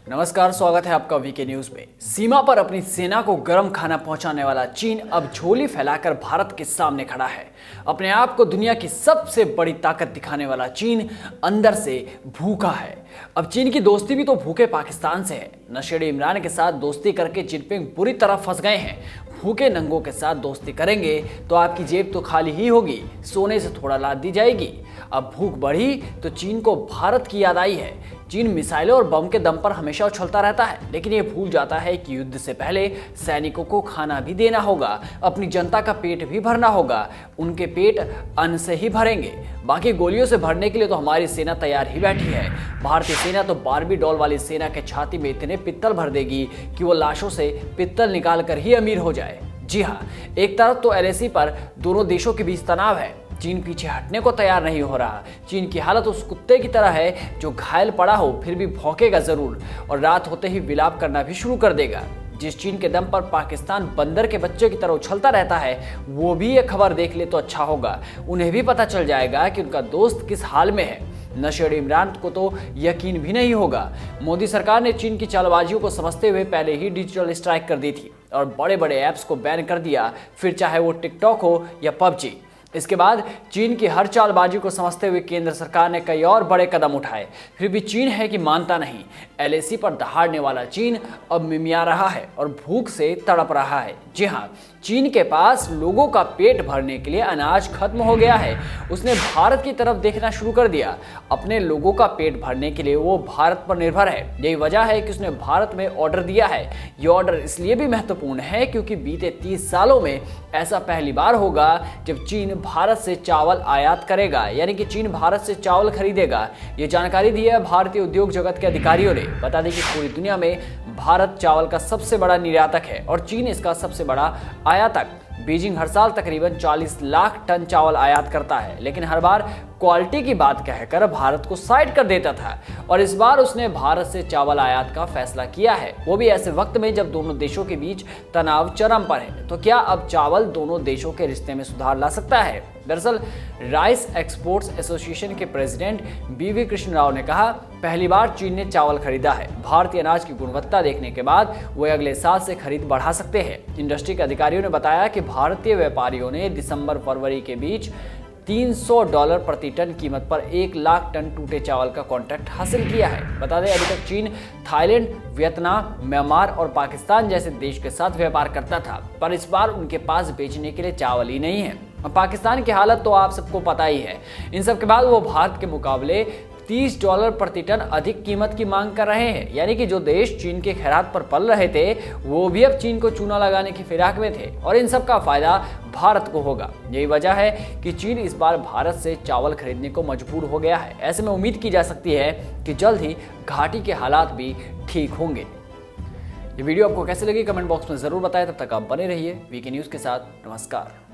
नमस्कार, स्वागत है आपका वीके न्यूज में। सीमा पर अपनी सेना को गर्म खाना पहुंचाने वाला चीन अब झोली फैलाकर भारत के सामने खड़ा है। अपने आप को दुनिया की सबसे बड़ी ताकत दिखाने वाला चीन अंदर से भूखा है। अब चीन की दोस्ती भी तो भूखे पाकिस्तान से है। नशेड़ी इमरान के साथ दोस्ती करके जिनपिंग बुरी तरह फंस गए हैं। भूखे नंगों के साथ दोस्ती करेंगे तो आपकी जेब तो खाली ही होगी, सोने से थोड़ा लाद दी जाएगी। अब भूख बढ़ी तो चीन को भारत की याद आई है। चीन मिसाइलों और बम के दम पर हमेशा उछलता रहता है, लेकिन ये भूल जाता है कि युद्ध से पहले सैनिकों को खाना भी देना होगा, अपनी जनता का पेट भी भरना होगा। उनके पेट अन्न से ही भरेंगे, बाकी गोलियों से भरने के लिए तो हमारी सेना तैयार ही बैठी है। भारतीय सेना तो बारबी डॉल वाली सेना के छाती में इतने पित्तल भर देगी कि वो लाशों से पित्तल निकाल कर ही अमीर हो जाए। जी हाँ, एक तरफ तो एलएसी पर दोनों देशों के बीच तनाव है। चीन पीछे हटने को तैयार नहीं हो रहा। चीन की हालत उस कुत्ते की तरह है जो घायल पड़ा हो फिर भी भौंकेगा जरूर और रात होते ही विलाप करना भी शुरू कर देगा। जिस चीन के दम पर पाकिस्तान बंदर के बच्चे की तरह उछलता रहता है, वो भी ये खबर देख ले तो अच्छा होगा। उन्हें भी पता चल जाएगा कि उनका दोस्त किस हाल में है। नशेड़ी इमरान को तो यकीन भी नहीं होगा। मोदी सरकार ने चीन की चालबाजियों को समझते हुए पहले ही डिजिटल स्ट्राइक कर दी थी और बड़े बड़े ऐप्स को बैन कर दिया, फिर चाहे वो टिकटॉक हो या पबजी। इसके बाद चीन की हर चालबाजी को समझते हुए केंद्र सरकार ने कई और बड़े कदम उठाए, फिर भी चीन है कि मानता नहीं। एलएसी पर दहाड़ने वाला चीन अब मिमिया रहा है और भूख से तड़प रहा है। जी हाँ, चीन के पास लोगों का पेट भरने के लिए अनाज खत्म हो गया है। उसने भारत की तरफ देखना शुरू कर दिया। अपने लोगों का पेट भरने के लिए वो भारत पर निर्भर है। यही वजह है कि उसने भारत में ऑर्डर दिया है। ये ऑर्डर इसलिए भी महत्वपूर्ण है क्योंकि बीते 30 सालों में ऐसा पहली बार होगा जब चीन भारत से चावल आयात करेगा, यानी कि चीन भारत से चावल खरीदेगा। ये जानकारी दी है भारतीय उद्योग जगत के अधिकारियों ने। बता दें कि पूरी दुनिया में भारत चावल का सबसे बड़ा निर्यातक है और चीन इसका सबसे बड़ा आयातक। बीजिंग हर साल तकरीबन 40 लाख टन चावल आयात करता है, लेकिन हर बार क्वालिटी की बात कहकर भारत को साइड कर देता था और इस बार उसने भारत से चावल आयात का फैसला किया है, वो भी ऐसे वक्त में जब दोनों देशों के बीच तनाव चरम पर है। तो क्या अब चावल दोनों देशों के रिश्ते में सुधार ला सकता है? दरअसल राइस एक्सपोर्ट्स एसोसिएशन के प्रेसिडेंट बीवी कृष्ण राव ने कहा, पहली बार चीन ने चावल खरीदा है। भारतीय अनाज की गुणवत्ता देखने के बाद वे अगले साल से खरीद बढ़ा सकते हैं। इंडस्ट्री के अधिकारियों ने बताया कि भारतीय व्यापारियों ने दिसंबर फरवरी के बीच $300 प्रति टन कीमत पर 1 लाख टन टूटे चावल का कॉन्ट्रैक्ट हासिल किया है। बता दें, अभी तक चीन थाईलैंड, वियतनाम, म्यांमार और पाकिस्तान जैसे देश के साथ व्यापार करता था, पर इस बार उनके पास बेचने के लिए चावल ही नहीं है। पाकिस्तान की हालत तो आप सबको पता ही है। इन सब के बाद वो भारत के मुकाबले $30 प्रति टन अधिक कीमत की मांग कर रहे हैं, यानी कि जो देश चीन के खैरात पर पल रहे थे वो भी अब चीन को चूना लगाने की फिराक में थे और इन सब का फायदा भारत को होगा। यही वजह है कि चीन इस बार भारत से चावल खरीदने को मजबूर हो गया है। ऐसे में उम्मीद की जा सकती है कि जल्द ही घाटी के हालात भी ठीक होंगे। ये वीडियो आपको कैसे लगी कमेंट बॉक्स में जरूर बताएं। तब तक आप बने रहिए वीके न्यूज के साथ। नमस्कार।